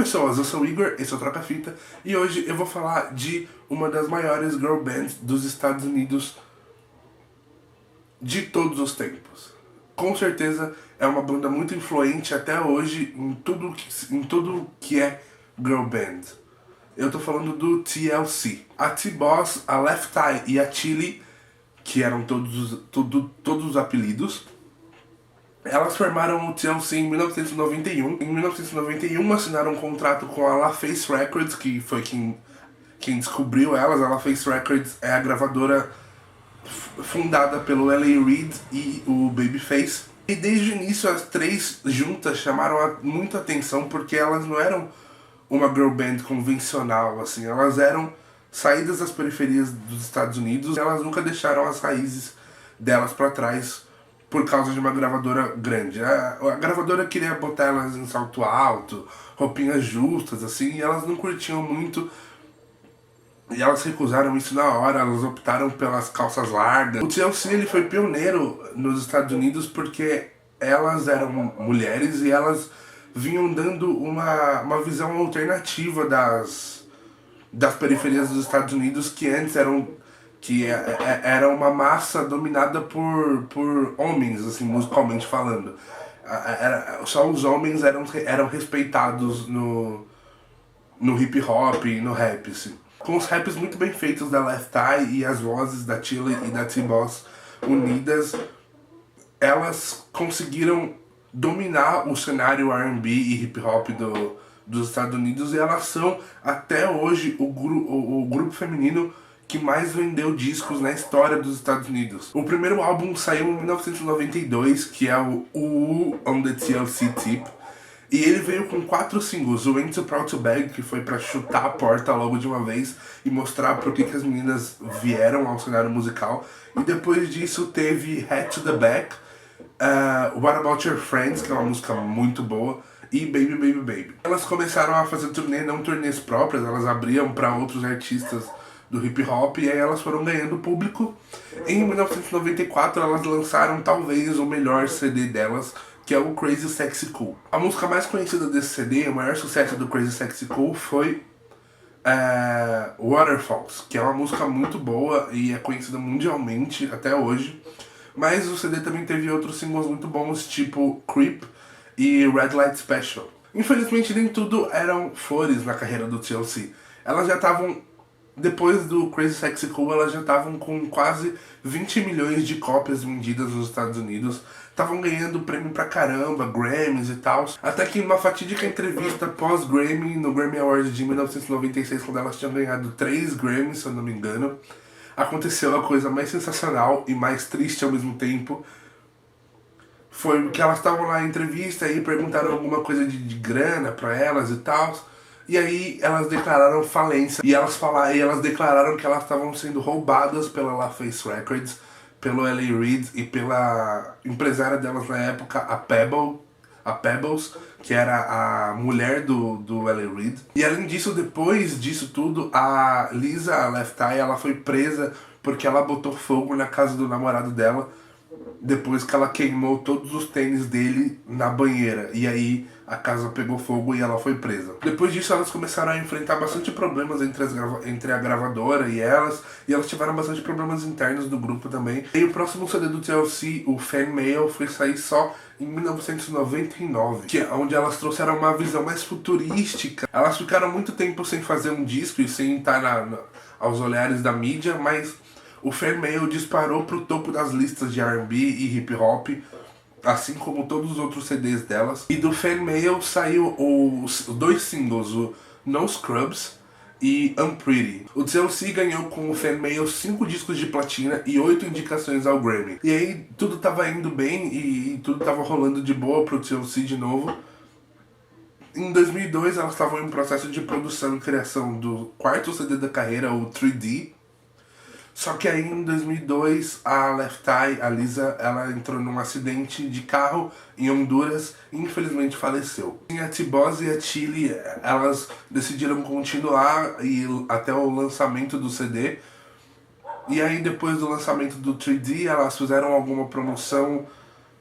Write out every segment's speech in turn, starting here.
pessoas, eu sou o Igor, esse é o Troca Fita, e hoje eu vou falar de uma das maiores girl bands dos Estados Unidos de todos os tempos. Com certeza é uma banda muito influente até hoje em tudo que é girl band. Eu tô falando do TLC. A T-Boz, a Left Eye e a Chili, que eram todos os apelidos, elas formaram o TLC em 1991. Em 1991 assinaram um contrato com a LaFace Records, que foi quem descobriu elas. A LaFace Records é a gravadora fundada pelo L.A. Reid e o Babyface. E desde o início as três juntas chamaram muita atenção porque elas não eram uma girl band convencional, assim. Elas eram saídas das periferias dos Estados Unidos. Elas nunca deixaram as raízes delas para trás por causa de uma gravadora grande. A gravadora queria botar elas em salto alto, roupinhas justas, assim, e elas não curtiam muito. E elas recusaram isso na hora, elas optaram pelas calças largas. O TLC ele foi pioneiro nos Estados Unidos porque elas eram mulheres e elas vinham dando uma visão alternativa das periferias dos Estados Unidos, que antes era uma massa dominada por homens, assim, musicalmente falando. Só os homens eram respeitados no hip hop e no rap, assim. Com os raps muito bem feitos da Left Eye e as vozes da Chili e da T-Boz unidas, elas conseguiram dominar o cenário R&B e hip hop dos Estados Unidos, e elas são até hoje o grupo feminino que mais vendeu discos na história dos Estados Unidos. O primeiro álbum saiu em 1992, que é o On the TLC Tip, e ele veio com 4 singles. O Ain't Too Proud to Beg, que foi pra chutar a porta logo de uma vez e mostrar por que as meninas vieram ao cenário musical. E depois disso teve Head to the Back, What About Your Friends, que é uma música muito boa, e Baby Baby Baby. Elas começaram a fazer turnê, não turnês próprias, elas abriam para outros artistas do hip hop, e aí elas foram ganhando público. Em 1994 elas lançaram talvez o melhor CD delas, que é o Crazy Sexy Cool. A música mais conhecida desse CD, o maior sucesso do Crazy Sexy Cool, foi Waterfalls, que é uma música muito boa e é conhecida mundialmente até hoje. Mas o CD também teve outros singles muito bons, tipo Creep e Red Light Special. Infelizmente nem tudo eram flores na carreira do TLC. Elas já estavam, depois do Crazy Sexy Cool, elas já estavam com quase 20 milhões de cópias vendidas nos Estados Unidos. Estavam ganhando prêmio pra caramba, Grammys e tal. Até que em uma fatídica entrevista pós-Grammy, no Grammy Awards de 1996, quando elas tinham ganhado 3 Grammys, se eu não me engano, aconteceu a coisa mais sensacional e mais triste ao mesmo tempo. Foi que elas estavam lá em entrevista e perguntaram alguma coisa de grana pra elas e tal. E aí elas declararam falência. E elas declararam que elas estavam sendo roubadas pela LaFace Records, pelo L.A. Reid e pela empresária delas na época, a Pebbles, que era a mulher do L.A. Reid. E além disso, depois disso tudo, a Lisa, a Left Eye, ela foi presa porque ela botou fogo na casa do namorado dela, depois que ela queimou todos os tênis dele na banheira. E aí a casa pegou fogo e ela foi presa. Depois disso elas começaram a enfrentar bastante problemas entre a gravadora e elas tiveram bastante problemas internos do grupo também. E o próximo CD do TLC, o Fan Mail, foi sair só em 1999, que é onde elas trouxeram uma visão mais futurística. Elas ficaram muito tempo sem fazer um disco e sem estar aos olhares da mídia, mas o Fan Mail disparou pro topo das listas de R&B e hip hop, assim como todos os outros CDs delas. E do Fan Mail saiu os 2 singles, o No Scrubs e Unpretty. O TLC ganhou com o Fan Mail 5 discos de platina e 8 indicações ao Grammy. E aí tudo tava indo bem e tudo tava rolando de boa pro TLC de novo. Em 2002 elas estavam em processo de produção e criação do 4º CD da carreira, o 3D. Só que aí em 2002 a Left Eye, a Lisa, ela entrou num acidente de carro em Honduras e infelizmente faleceu. E a T-Boz e a Chili, elas decidiram continuar até o lançamento do CD. E aí depois do lançamento do 3D elas fizeram alguma promoção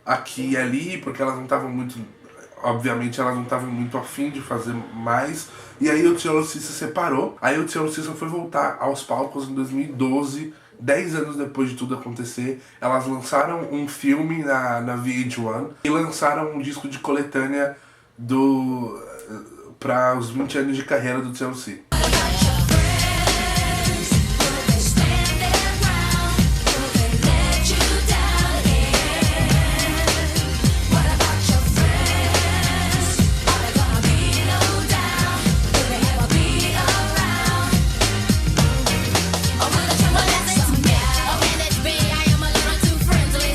aqui e ali, porque elas não estavam muito obviamente elas não estavam muito afim de fazer mais. E aí o TLC se separou. Aí o TLC só foi voltar aos palcos em 2012, 10 anos depois de tudo acontecer. Elas lançaram um filme na VH1 e lançaram um disco de coletânea para os 20 anos de carreira do TLC.